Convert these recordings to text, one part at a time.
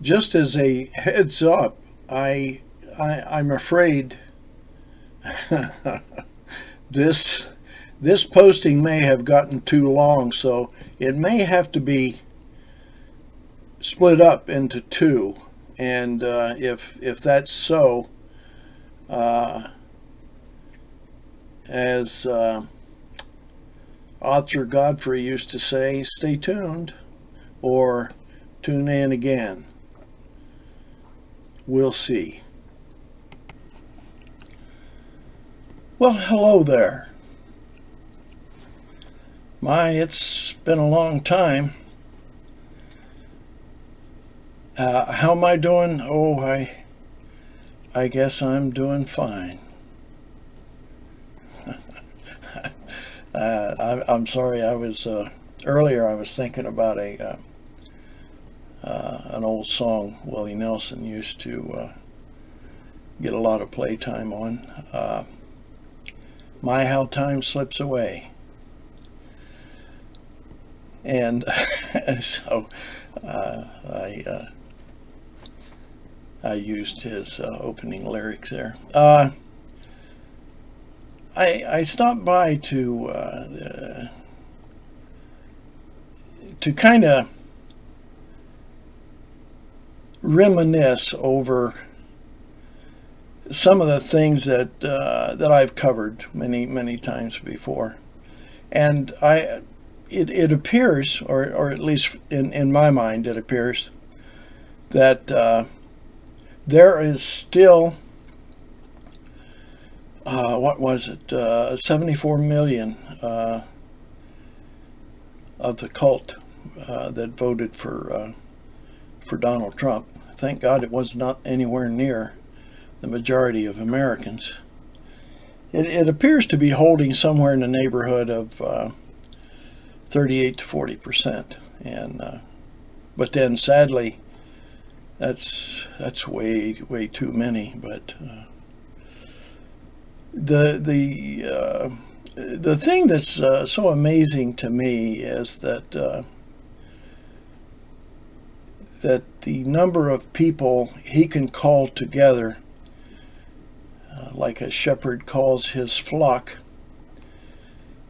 Just as a heads up, I'm afraid this this posting may have gotten too long, so it may have to be split up into two. And if that's so, uh, as author Godfrey used to say, stay tuned or tune in again. We'll see. Well, hello there. My, it's been a long time. How am I doing? Oh, I guess I'm doing fine. I'm sorry. I was earlier. I was thinking about a an old song Willie Nelson used to get a lot of playtime on. My, how time slips away. And so I used his opening lyrics there. I stopped by to kind of reminisce over some of the things that I've covered many times before, and it appears, or at least in my mind, it appears that there is still what was it, 74 million of the cult that voted for Donald Trump. Thank God it was not anywhere near the majority of Americans. It appears to be holding somewhere in the neighborhood of 38 to 40%, and but then sadly, that's way too many. But the thing that's so amazing to me is that the number of people he can call together, like a shepherd calls his flock.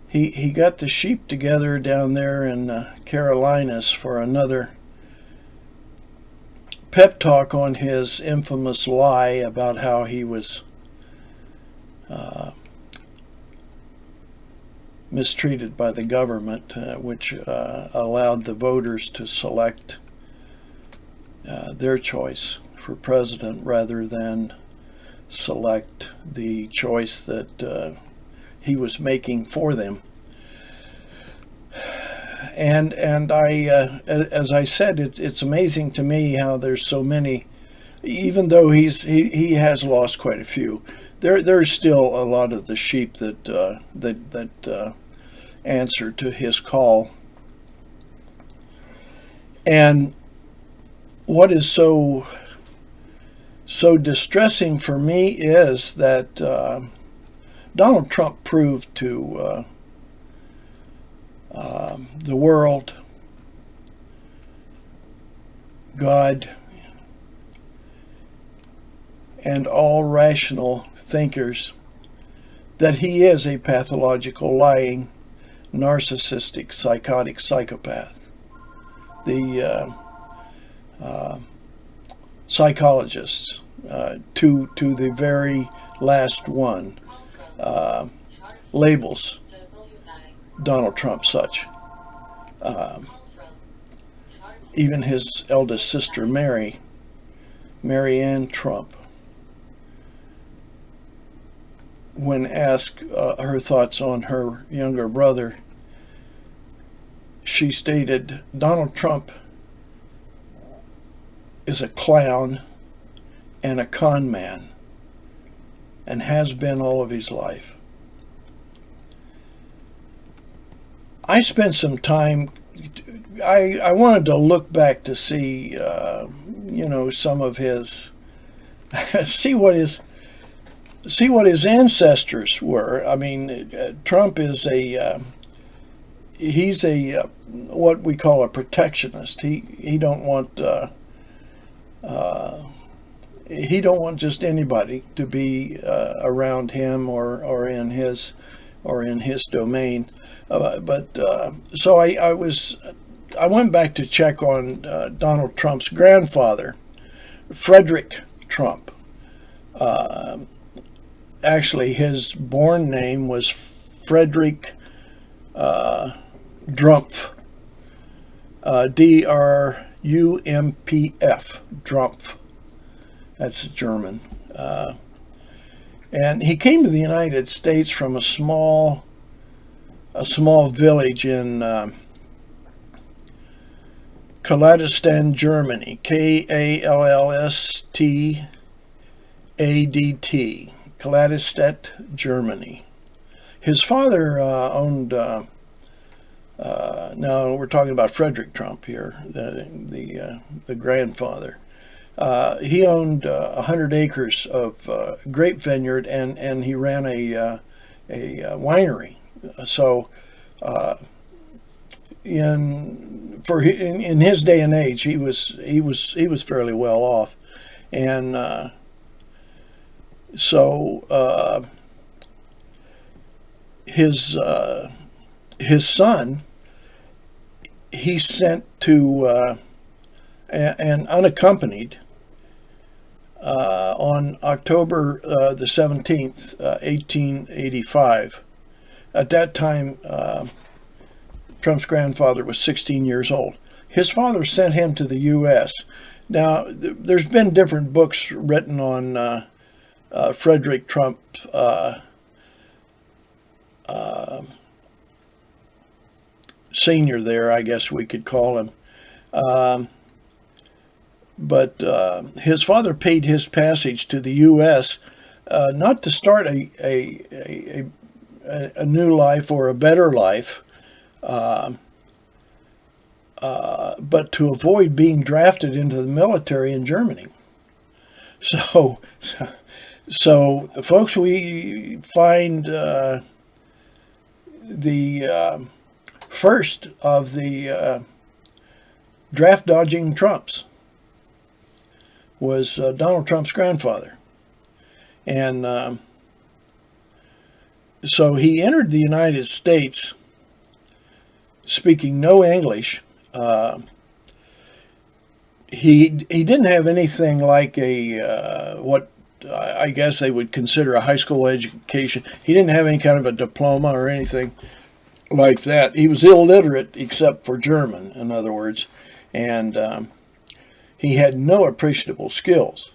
He got the sheep together down there in Carolinas for another pep talk on his infamous lie about how he was mistreated by the government, which allowed the voters to select their choice for president rather than select the choice that he was making for them. And as I said, it's amazing to me how there's so many. Even though he has lost quite a few, there's still a lot of the sheep that answer to his call. And what is so distressing for me is that Donald Trump proved to the world, God, and all rational thinkers that he is a pathological, lying, narcissistic, psychotic psychopath. The psychologists, to the very last one, labels Donald Trump such. Even his eldest sister, Mary Ann Trump, when asked her thoughts on her younger brother, she stated, Donald Trump is a clown and a con man and has been all of his life. I spent some time, I wanted to look back to see, some of his, see what his ancestors were. I mean, Trump is he's what we call a protectionist. He don't want He don't want just anybody to be around him or in his domain. So I went back to check on Donald Trump's grandfather, Frederick Trump. Actually, his born name was Frederick Drumpf, Drumpf, Drumpf. That's German. And he came to the United States from a small village in Kallstadt, Germany. Kallstadt, Kallstadt, Germany. His father owned. Now we're talking about Frederick Trump here, the grandfather. He owned 100 acres of grape vineyard, and he ran a winery. So, in his day and age, he was fairly well off, and his son he sent to and unaccompanied on October the 17th, 1885. At that time, Trump's grandfather was 16 years old. His father sent him to the U.S. Now, there's been different books written on Frederick Trump Senior there, I guess we could call him. But his father paid his passage to the U.S. Not to start a new life or a better life, but to avoid being drafted into the military in Germany. So folks, we find the first of the draft dodging Trumps was Donald Trump's grandfather. And so he entered the United States speaking no English. He didn't have anything like what I guess they would consider a high school education. He didn't have any kind of a diploma or anything like that. He was illiterate except for German, in other words, and he had no appreciable skills.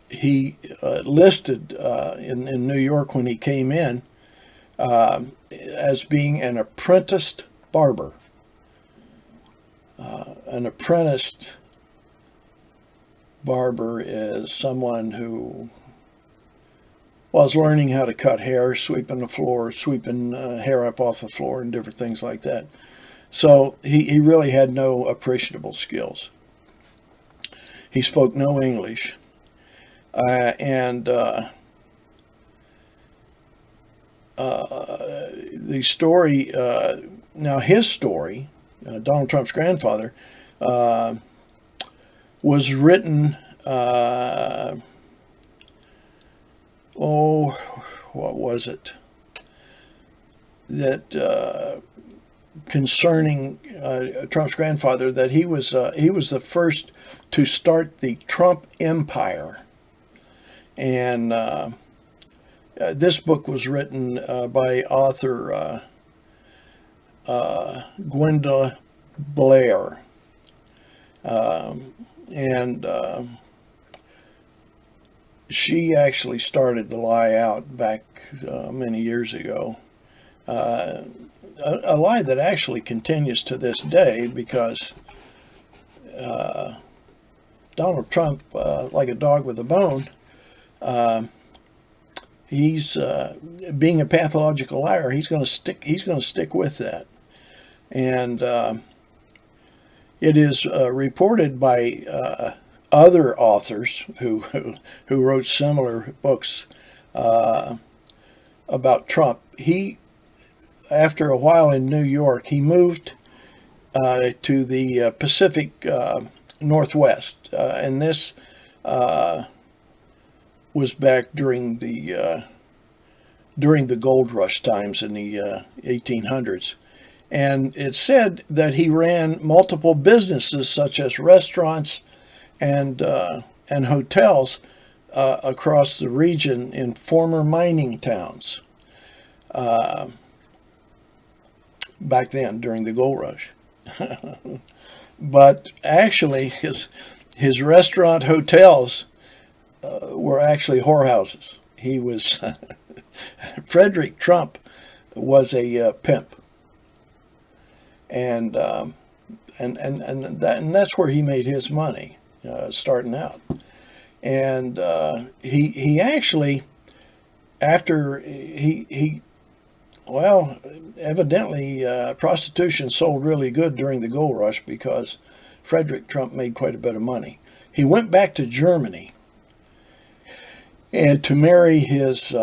He listed in New York when he came in as being an apprenticed barber. An apprenticed barber is someone who was learning how to cut hair, sweeping the floor, sweeping hair up off the floor, and different things like that. So he really had no appreciable skills. He spoke no English. And the story, now his story, Donald Trump's grandfather, was written, what was it? That concerning Trump's grandfather, that he was the first to start the Trump Empire. And this book was written by author Gwenda Blair. And she actually started the lie out back many years ago. A lie that actually continues to this day, because Donald Trump, like a dog with a bone, he's being a pathological liar. He's going to stick with that, and it is reported by other authors who wrote similar books about Trump. He, after a while in New York, he moved to the Pacific Northwest, and this was back during the gold rush times in the 1800s. And it said that he ran multiple businesses such as restaurants and hotels across the region in former mining towns back then during the gold rush. But actually, his restaurant hotels were actually whorehouses. He was Frederick Trump was a pimp, and that's where he made his money starting out. And he actually, after he well, evidently prostitution sold really good during the gold rush because Frederick Trump made quite a bit of money. He went back to Germany and to marry his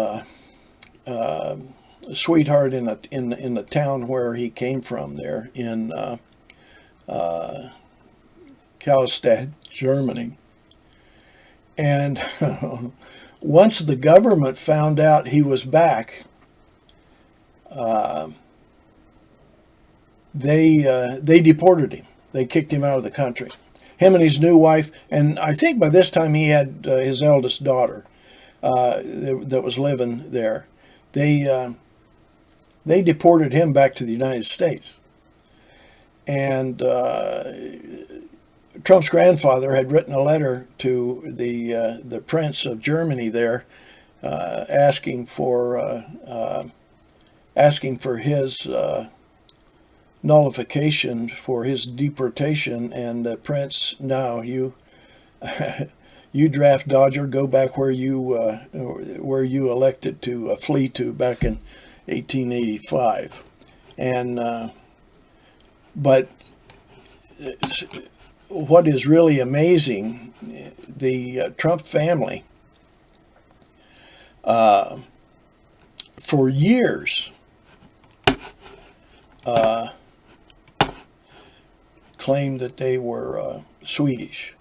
sweetheart in the town where he came from there in Kallstadt, Germany. And once the government found out he was back, they deported him. They kicked him out of the country. Him and his new wife, and I think by this time he had his eldest daughter that was living there. They deported him back to the United States. And Trump's grandfather had written a letter to the Prince of Germany there, asking for his nullification for his deportation, and the Prince, no, you you draft dodger, go back where you elected to flee to back in 1885, and but what is really amazing, the Trump family for years claimed that they were Swedish.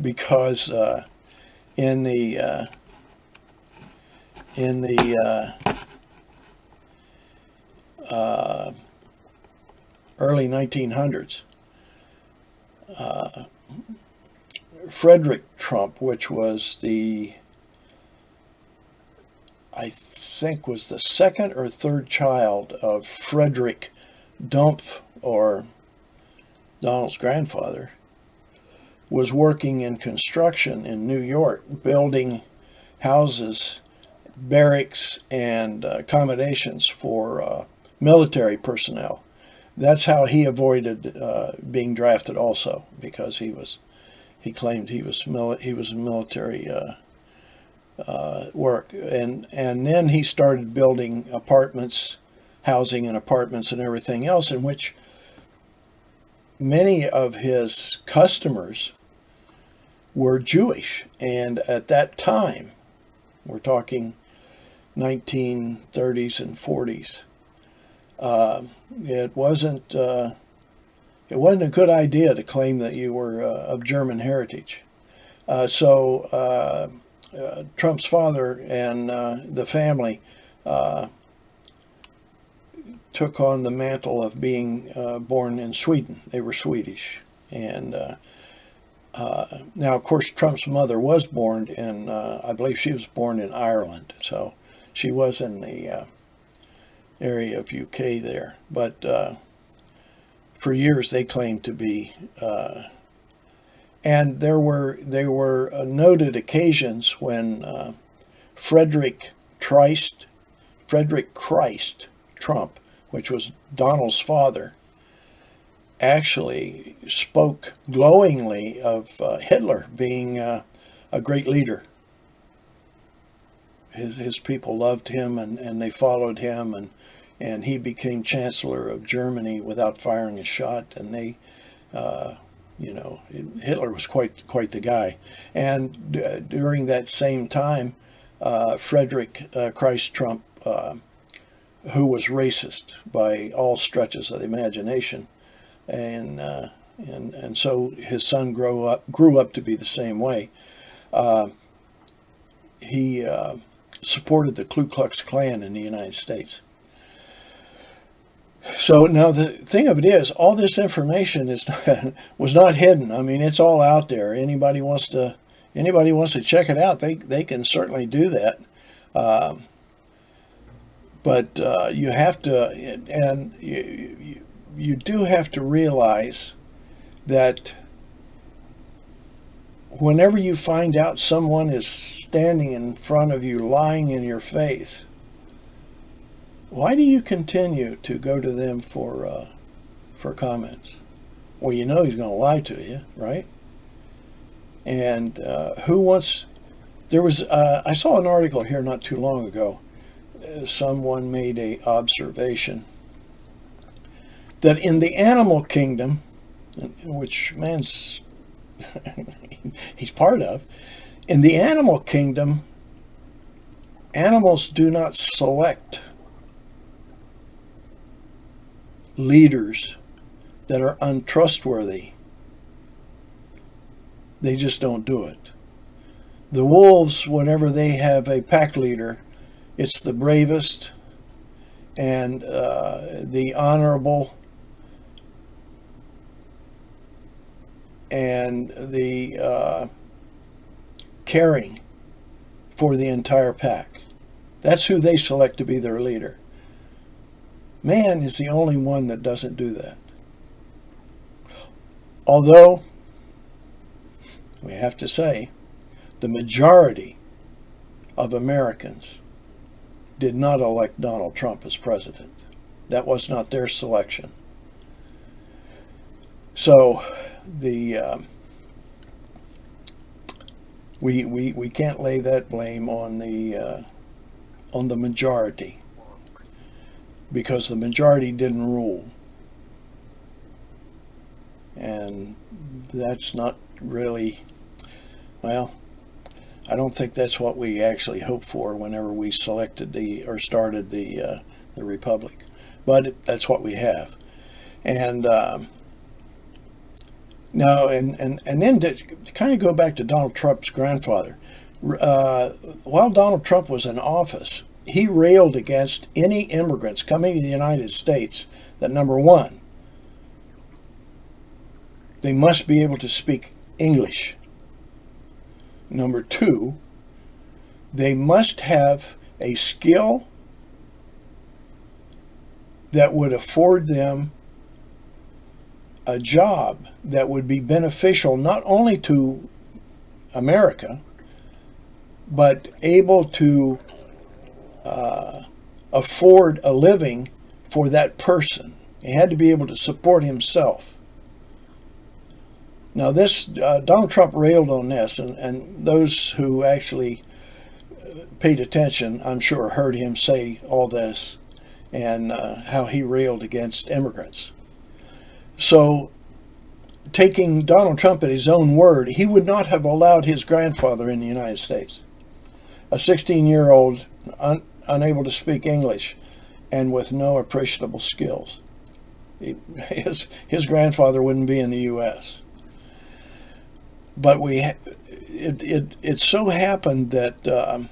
Because in the early 1900s, Frederick Trump, which was I think was the second or third child of Frederick Dumpf, or Donald's grandfather, was working in construction in New York, building houses, barracks, and accommodations for military personnel. That's how he avoided being drafted also, because he claimed he was military work, and then he started building apartments, housing and apartments and everything else, in which many of his customers were Jewish. And at that time, we're talking 1930s and 40s, it wasn't a good idea to claim that you were of German heritage. So Trump's father and the family took on the mantle of being born in Sweden. They were Swedish. And now, of course, Trump's mother was born in, I believe she was born in Ireland. So she was in the area of UK there. But for years they claimed to be, and there were noted occasions when Frederick Christ Trump, which was Donald's father, actually spoke glowingly of Hitler being a great leader. His people loved him, and they followed him, and he became Chancellor of Germany without firing a shot. And they, Hitler was quite the guy. And during that same time, Frederick Christ Trump, who was racist by all stretches of the imagination, and so his son grew up to be the same way. He supported the Ku Klux Klan in the United States. So now the thing of it is, all this information was not hidden. I mean, it's all out there. Anybody wants to check it out, they can certainly do that. But you have to, and you do have to realize that whenever you find out someone is standing in front of you lying in your face, why do you continue to go to them for comments? Well, you know he's going to lie to you, right? And who wants... There was... I saw an article here not too long ago. Someone made an observation that in the animal kingdom, which man's he's part of, in the animal kingdom, animals do not select leaders that are untrustworthy. They just don't do it. The wolves, whenever they have a pack leader, it's the bravest and the honorable and the caring for the entire pack. That's who they select to be their leader. Man is the only one that doesn't do that. Although, we have to say, the majority of Americans did not elect Donald Trump as president. That was not their selection. So we can't lay that blame on the majority, because the majority didn't rule, and that's not really, well, I don't think that's what we actually hoped for whenever we selected started the republic, but that's what we have. And now, and then to kind of go back to Donald Trump's grandfather, while Donald Trump was in office, he railed against any immigrants coming to the United States that, number one, they must be able to speak English. Number two, they must have a skill that would afford them a job that would be beneficial not only to America, but able to afford a living for that person. He had to be able to support himself. Now this, Donald Trump railed on this, and those who actually paid attention, I'm sure, heard him say all this, and how he railed against immigrants. So, taking Donald Trump at his own word, he would not have allowed his grandfather in the United States. A 16-year-old unable to speak English and with no appreciable skills. His grandfather wouldn't be in the U.S. But it so happened that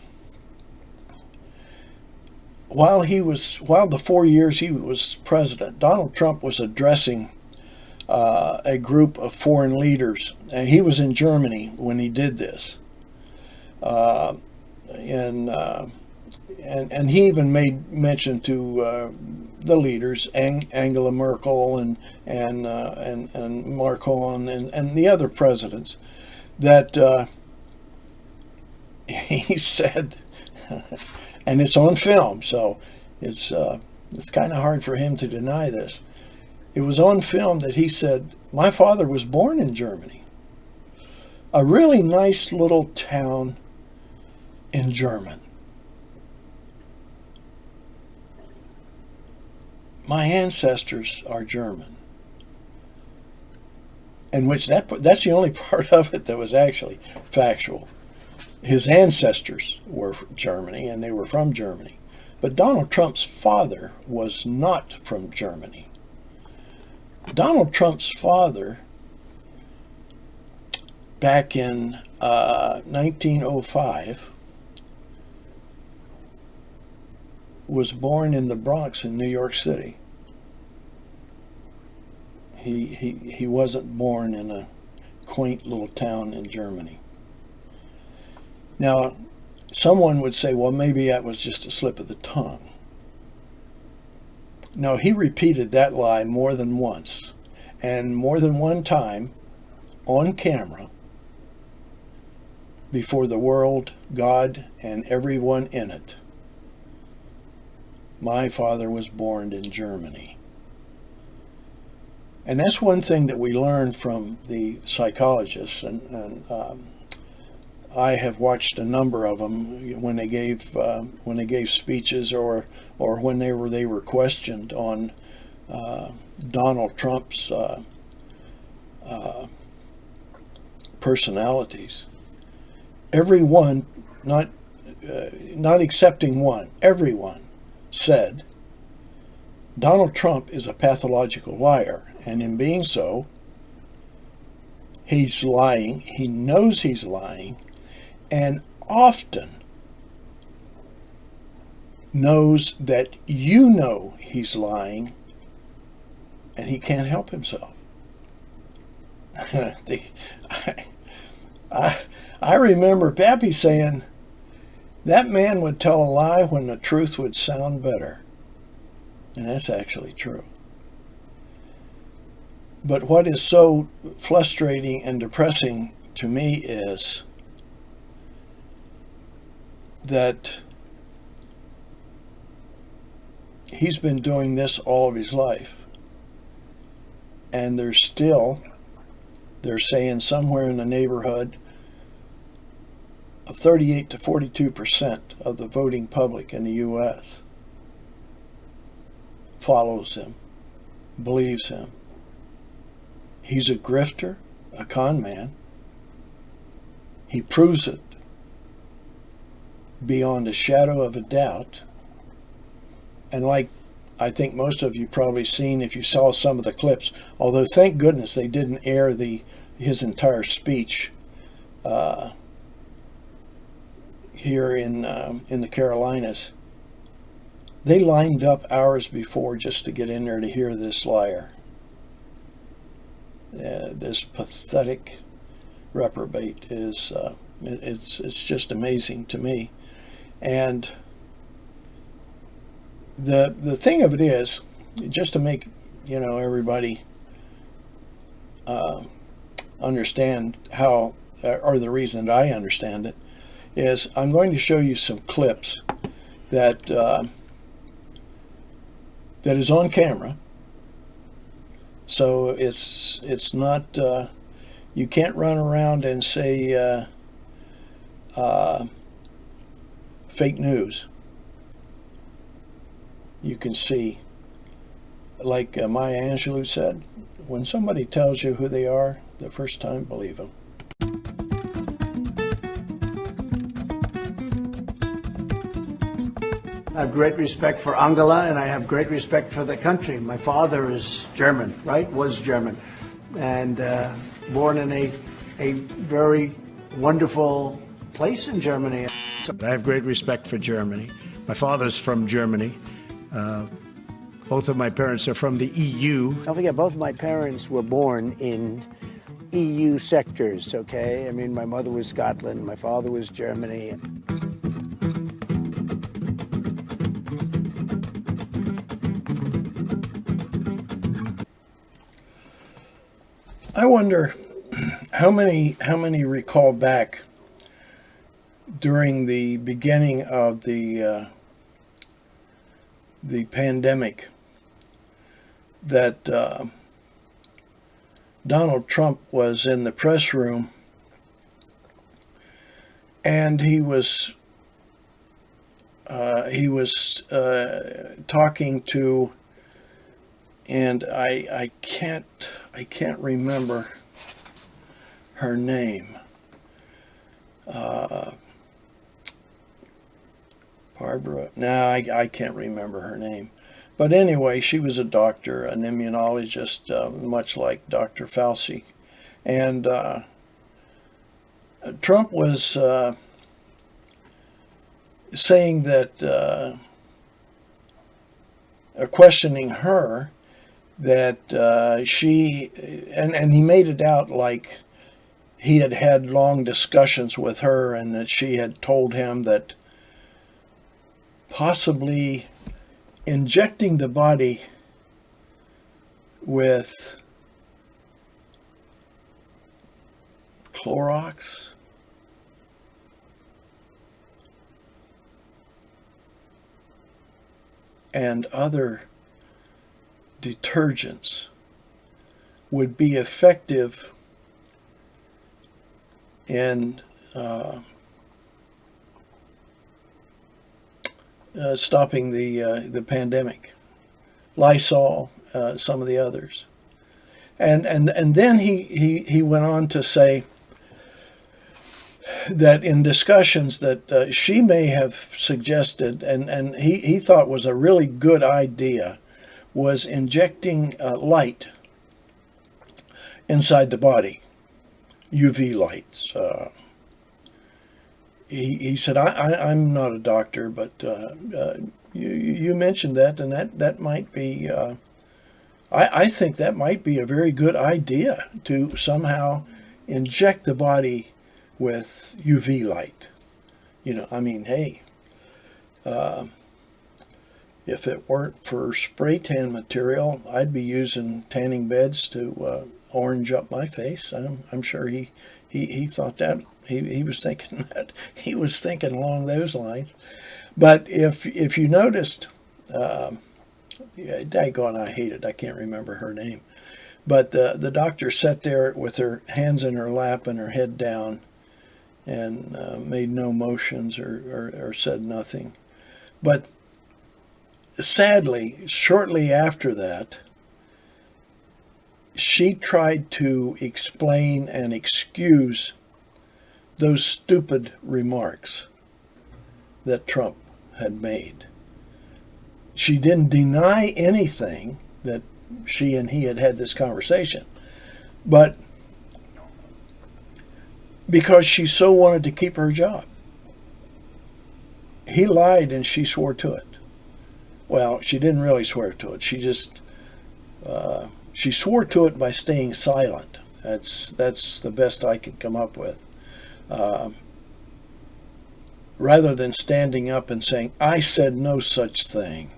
while the 4 years he was president, Donald Trump was addressing a group of foreign leaders, and he was in Germany when he did this. And he even made mention to the leaders, Angela Merkel and Macron and the other presidents, that he said, and it's on film, so it's kind of hard for him to deny this. It was on film that he said, "My father was born in Germany, a really nice little town in German. My ancestors are German." In which that's the only part of it that was actually factual. His ancestors were from Germany, and they were from Germany. But Donald Trump's father was not from Germany. Donald Trump's father, back in 1905, was born in the Bronx in New York City. He wasn't born in a quaint little town in Germany. Now, someone would say, well, maybe that was just a slip of the tongue. No, he repeated that lie more than once, and more than one time on camera before the world, God, and everyone in it. My father was born in Germany. And that's one thing that we learn from the psychologists, and I have watched a number of them when they gave speeches or when they were questioned on Donald Trump's personalities. Everyone, not excepting one, everyone said Donald Trump is a pathological liar, and in being so, he's lying. He knows he's lying, and often knows that you know he's lying, and he can't help himself. I remember Pappy saying that man would tell a lie when the truth would sound better. And that's actually true. But what is so frustrating and depressing to me is that he's been doing this all of his life. And they're saying somewhere in the neighborhood of 38 to 42% of the voting public in the U.S. follows him, believes him. He's a grifter, a con man. He proves it beyond a shadow of a doubt. And like I think most of you probably seen if you saw some of the clips, although thank goodness they didn't air his entire speech here in the Carolinas. They lined up hours before just to get in there to hear this liar. This pathetic reprobate is it's just amazing to me. And the thing of it is, just to make everybody understand how, or the reason that I understand it, is I'm going to show you some clips that is on camera. So it's not you can't run around and say fake news. You can see, like Maya Angelou said, when somebody tells you who they are the first time, believe them. I have great respect for Angela, and I have great respect for the country. My father is German, right? Was German, and born in a very wonderful place in Germany. I have great respect for Germany. My father's from Germany. Both of my parents are from the EU. Don't forget, both of my parents were born in EU sectors, okay? I mean, my mother was Scotland, my father was Germany. I wonder how many recall back during the beginning of the pandemic that Donald Trump was in the press room and he was talking to, and I can't remember her name. Barbara. No, I can't remember her name. But anyway, she was a doctor, an immunologist, much like Dr. Fauci. And Trump was saying that, questioning her, that she, and he made it out like he had had long discussions with her and that she had told him that possibly injecting the body with Clorox and other detergents would be effective in stopping the pandemic. Lysol, some of the others, and then he went on to say that in discussions that she may have suggested, and he thought was a really good idea, was injecting light inside the body, UV lights. He said, I'm not a doctor, but you mentioned that, and that might be, I think that might be a very good idea to somehow inject the body with UV light. I mean, hey, if it weren't for spray tan material, I'd be using tanning beds to orange up my face. I'm sure he thought that. He was thinking that. He was thinking along those lines. But if you noticed, daggone, I hate it. I can't remember her name. But the doctor sat there with her hands in her lap and her head down and made no motions or said nothing. But sadly, shortly after that, she tried to explain and excuse those stupid remarks that Trump had made. She didn't deny anything that she and he had had this conversation, but because she so wanted to keep her job. He lied and she swore to it. Well, she didn't really swear to it. She just, she swore to it by staying silent. That's the best I could come up with. Rather than standing up and saying, I said no such thing.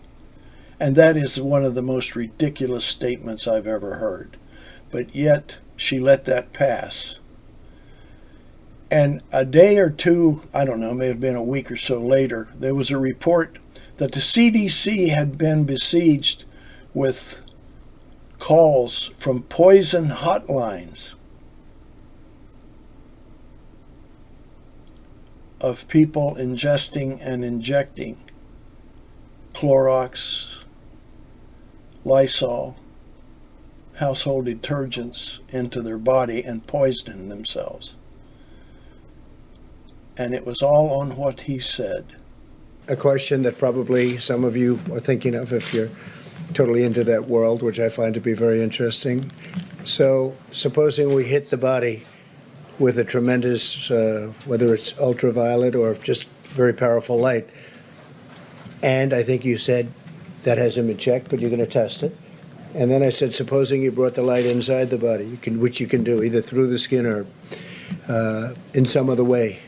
And that is one of the most ridiculous statements I've ever heard. But yet, she let that pass. And a day or two, I don't know, may have been a week or so later, there was a report that the CDC had been besieged with calls from poison hotlines of people ingesting and injecting Clorox, Lysol, household detergents into their body and poisoning themselves. And it was all on what he said. A question that probably some of you are thinking of if you're totally into that world, which I find to be very interesting. So supposing we hit the body with a tremendous, whether it's ultraviolet or just very powerful light, and I think you said that hasn't been checked, but you're going to test it. And then I said, supposing you brought the light inside the body, which you can do either through the skin or in some other way.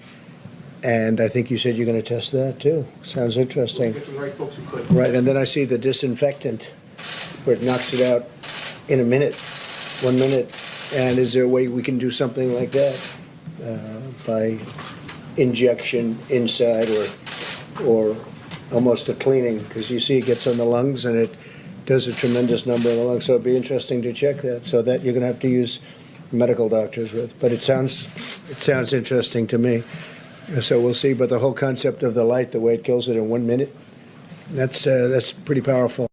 And I think you said you're going to test that too. Sounds interesting. Get the right folks who could. Right, and then I see the disinfectant where it knocks it out in a minute, 1 minute. And is there a way we can do something like that by injection inside or almost a cleaning? Because you see it gets on the lungs and it does a tremendous number in the lungs. So it'd be interesting to check that. So that you're going to have to use medical doctors with. But it sounds interesting to me. So we'll see. But the whole concept of the light, the way it kills it in 1 minute, that's pretty powerful.